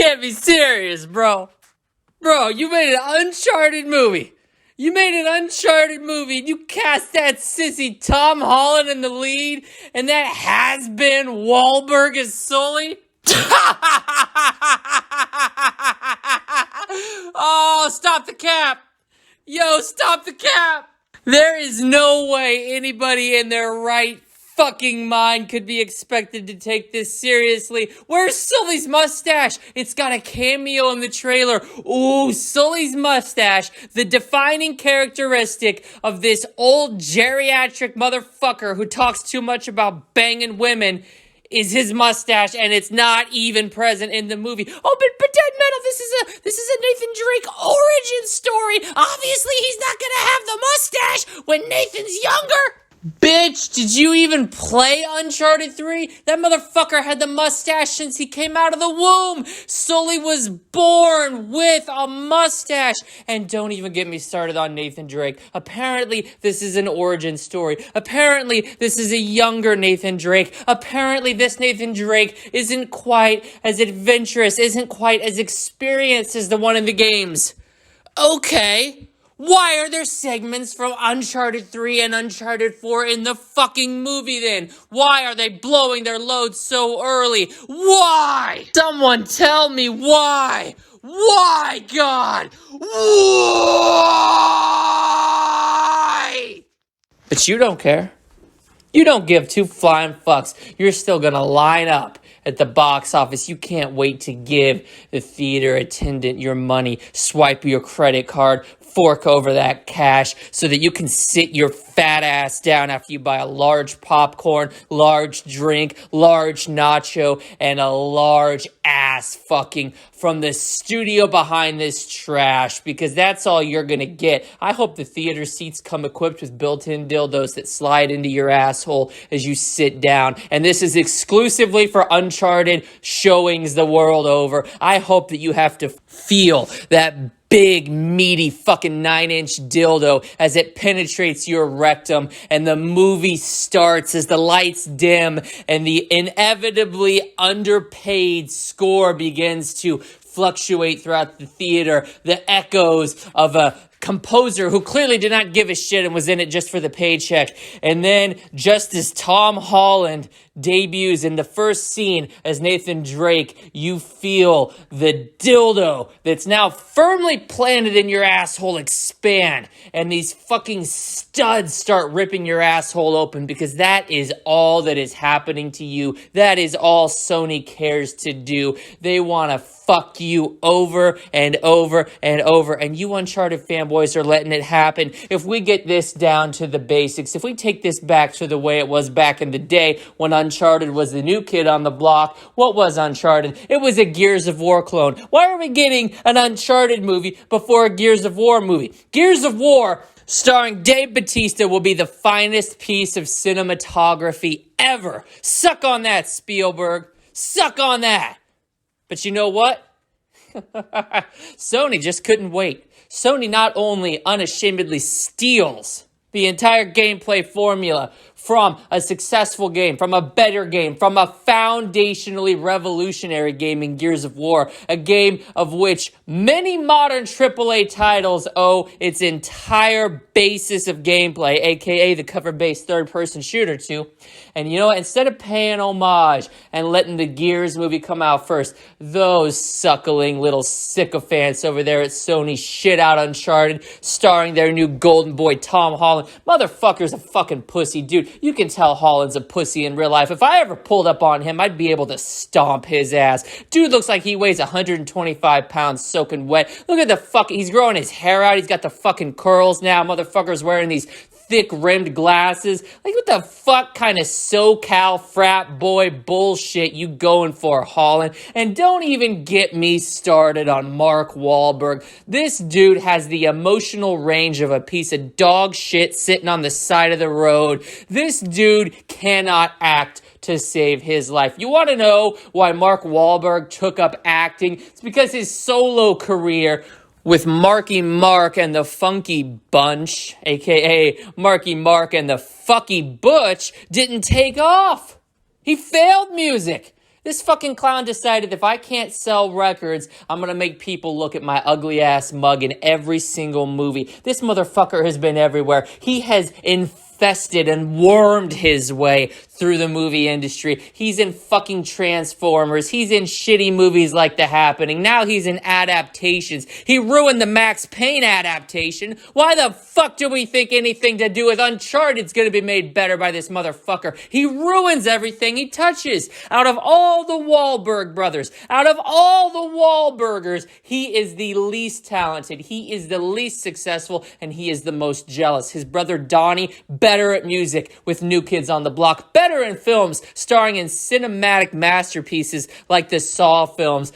can't be serious, bro. Bro, you made an Uncharted movie. You made an Uncharted movie, and you cast that sissy Tom Holland in the lead, and that has-been Wahlberg as Sully? Oh, stop the cap. Yo, stop the cap. There is no way anybody in their right fucking mind could be expected to take this seriously. Where's Sully's mustache? It's got a cameo in the trailer. Ooh, Sully's mustache, the defining characteristic of this old geriatric motherfucker who talks too much about banging women, is his mustache, and it's not even present in the movie. Oh, but Dead Metal, this is a Nathan Drake origin story. Obviously, he's not gonna have the mustache when Nathan's younger. Bitch, did you even play Uncharted 3? That motherfucker had the mustache since he came out of the womb. Sully was born with a mustache. And don't even get me started on Nathan Drake. Apparently, this is an origin story. Apparently, this is a younger Nathan Drake. Apparently, this Nathan Drake isn't quite as adventurous, isn't quite as experienced as the one in the games. Okay. Why are there segments from Uncharted 3 and Uncharted 4 in the fucking movie then? Why are they blowing their load so early? Why? Someone tell me why? Why, God? Why? But you don't care. You don't give two flying fucks. You're still gonna line up at the box office. You can't wait to give the theater attendant your money, swipe your credit card, fork over that cash so that you can sit your fat ass down after you buy a large popcorn, large drink, large nacho, and a large ass fucking from the studio behind this trash, because that's all you're gonna get. I hope the theater seats come equipped with built-in dildos that slide into your asshole as you sit down. And this is exclusively for Uncharted showings the world over. I hope that you have to feel that big, meaty, fucking 9-inch dildo as it penetrates your rectum, and the movie starts as the lights dim and the inevitably underpaid score begins to fluctuate throughout the theater. The echoes of a composer who clearly did not give a shit and was in it just for the paycheck. And then, just as Tom Holland debuts in the first scene as Nathan Drake, you feel the dildo that's now firmly planted in your asshole expand, and these fucking studs start ripping your asshole open, because that is all that is happening to you. That is all Sony cares to do. They want to fuck you over and over and over, and you Uncharted fanboys are letting it happen. If we get this down to the basics, if we take this back to the way it was back in the day when Uncharted was the new kid on the block, what was Uncharted? It was a Gears of War clone. Why are we getting an Uncharted movie before a Gears of War movie? Gears of War starring Dave Bautista will be the finest piece of cinematography ever. Suck on that, Spielberg. Suck on that. But you know what? Sony just couldn't wait. Sony not only unashamedly steals the entire gameplay formula from a successful game, from a better game, from a foundationally revolutionary game in Gears of War, a game of which many modern AAA titles owe its entire basis of gameplay, aka the cover-based third-person shooter to. And you know what? Instead of paying homage and letting the Gears movie come out first, those suckling little sycophants over there at Sony shit out Uncharted, starring their new golden boy Tom Holland. Motherfucker's a fucking pussy, dude. You can tell Holland's a pussy in real life. If I ever pulled up on him, I'd be able to stomp his ass. Dude looks like he weighs 125 pounds soaking wet. Look at the fucking, he's growing his hair out. He's got the fucking curls now. Motherfucker's wearing these thick-rimmed glasses. Like, what the fuck kind of SoCal frat boy bullshit you going for, Holland? And don't even get me started on Mark Wahlberg. This dude has the emotional range of a piece of dog shit sitting on the side of the road. This dude cannot act to save his life. You want to know why Mark Wahlberg took up acting? It's because his solo career with Marky Mark and the Funky Bunch, aka Marky Mark and the Fucky Butch, didn't take off. He failed music. This fucking clown decided if I can't sell records, I'm gonna make people look at my ugly ass mug in every single movie. This motherfucker has been everywhere. He has infested and wormed his way through the movie industry. He's in fucking Transformers. He's in shitty movies like The Happening. Now he's in adaptations. He ruined the Max Payne adaptation. Why the fuck do we think anything to do with Uncharted is going to be made better by this motherfucker? He ruins everything he touches. Out of all the Wahlberg brothers, out of all the Wahlburgers, he is the least talented. He is the least successful, and he is the most jealous. His brother Donnie, better at music with New Kids on the Block, better in films, starring in cinematic masterpieces like the Saw films.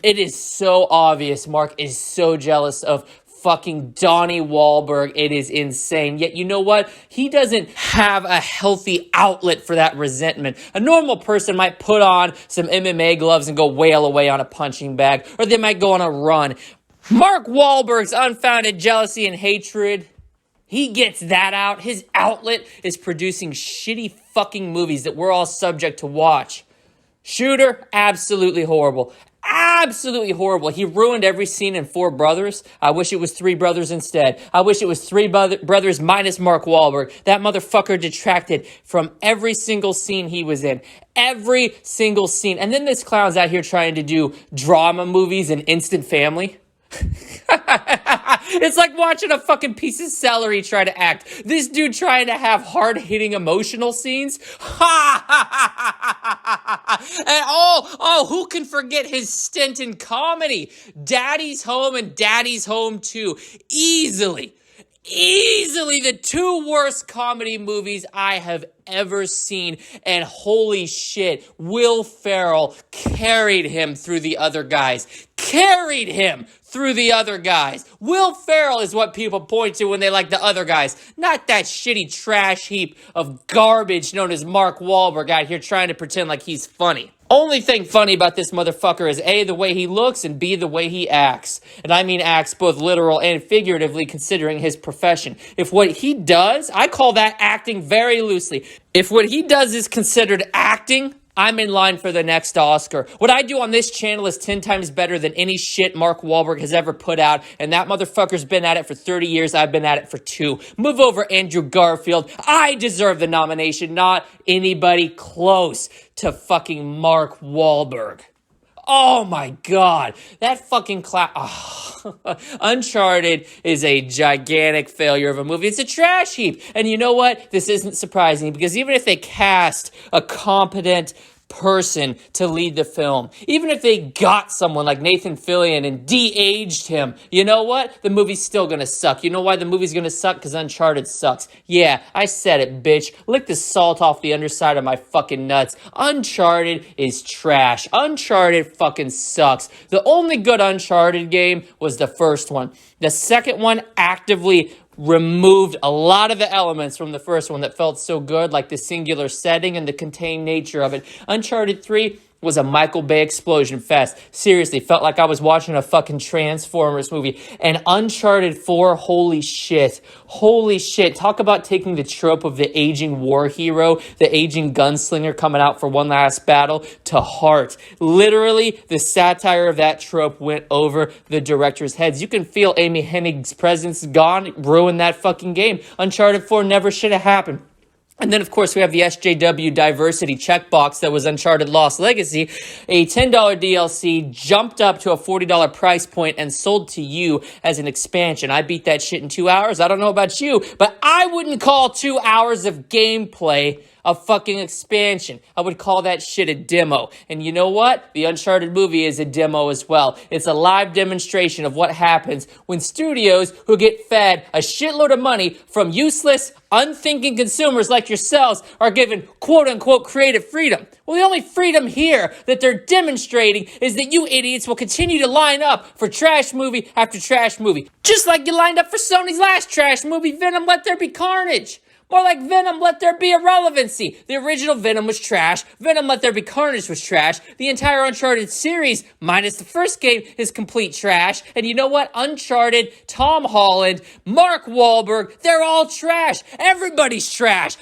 It is so obvious Mark is so jealous of fucking Donnie Wahlberg. It is insane. Yet, you know what? He doesn't have a healthy outlet for that resentment. A normal person might put on some MMA gloves and go wail away on a punching bag, or they might go on a run. Mark Wahlberg's unfounded jealousy and hatred, he gets that out. His outlet is producing shitty fucking movies that we're all subject to watch. Shooter, absolutely horrible. Absolutely horrible. He ruined every scene in Four Brothers. I wish it was Three Brothers instead. I wish it was Three Brothers minus Mark Wahlberg. That motherfucker detracted from every single scene he was in. Every single scene. And then this clown's out here trying to do drama movies and Instant Family. It's like watching a fucking piece of celery try to act. This dude trying to have hard-hitting emotional scenes. And who can forget his stint in comedy? Daddy's Home and Daddy's Home 2. Easily the two worst comedy movies I have ever seen. And holy shit, Will Ferrell carried him through the other guys. Will Ferrell is what people point to when they like the other guys. Not that shitty trash heap of garbage known as Mark Wahlberg out here trying to pretend like he's funny. Only thing funny about this motherfucker is A, the way he looks, and B, the way he acts. And I mean acts both literal and figuratively considering his profession. If what he does, I call that acting very loosely. If what he does is considered acting, I'm in line for the next Oscar. What I do on this channel is 10 times better than any shit Mark Wahlberg has ever put out, and that motherfucker's been at it for 30 years. I've been at it for 2. Move over, Andrew Garfield. I deserve the nomination, not anybody close to fucking Mark Wahlberg. Oh my God, that fucking Uncharted is a gigantic failure of a movie. It's a trash heap. And you know what? This isn't surprising because even if they cast a competent person to lead the film, even if they got someone like Nathan Fillion and de-aged him, you know what? The movie's still gonna suck. You know why the movie's gonna suck? Because Uncharted sucks. Yeah, I said it, bitch. Lick the salt off the underside of my fucking nuts. Uncharted is trash. Uncharted fucking sucks. The only good Uncharted game was the first one. The second one actively removed a lot of the elements from the first one that felt so good, like the singular setting and the contained nature of it. Uncharted 3 was a Michael Bay explosion fest. Seriously, felt like I was watching a fucking Transformers movie. And Uncharted 4, holy shit. Talk about taking the trope of the aging war hero, the aging gunslinger coming out for one last battle, to heart. Literally, the satire of that trope went over the director's heads. You can feel Amy Hennig's presence gone, ruin that fucking game. Uncharted 4 never should have happened. And then, of course, we have the SJW diversity checkbox that was Uncharted Lost Legacy. A $10 DLC jumped up to a $40 price point and sold to you as an expansion. I beat that shit in 2 hours. I don't know about you, but I wouldn't call 2 hours of gameplay a fucking expansion. I would call that shit a demo. And you know what? The Uncharted movie is a demo as well. It's a live demonstration of what happens when studios who get fed a shitload of money from useless, unthinking consumers like yourselves are given quote-unquote creative freedom. Well, the only freedom here that they're demonstrating is that you idiots will continue to line up for trash movie after trash movie. Just like you lined up for Sony's last trash movie, Venom Let There Be Carnage. More like Venom Let There Be Irrelevancy. The original Venom was trash. Venom Let There Be Carnage was trash. The entire Uncharted series, minus the first game, is complete trash. And you know what? Uncharted, Tom Holland, Mark Wahlberg, they're all trash. Everybody's trash.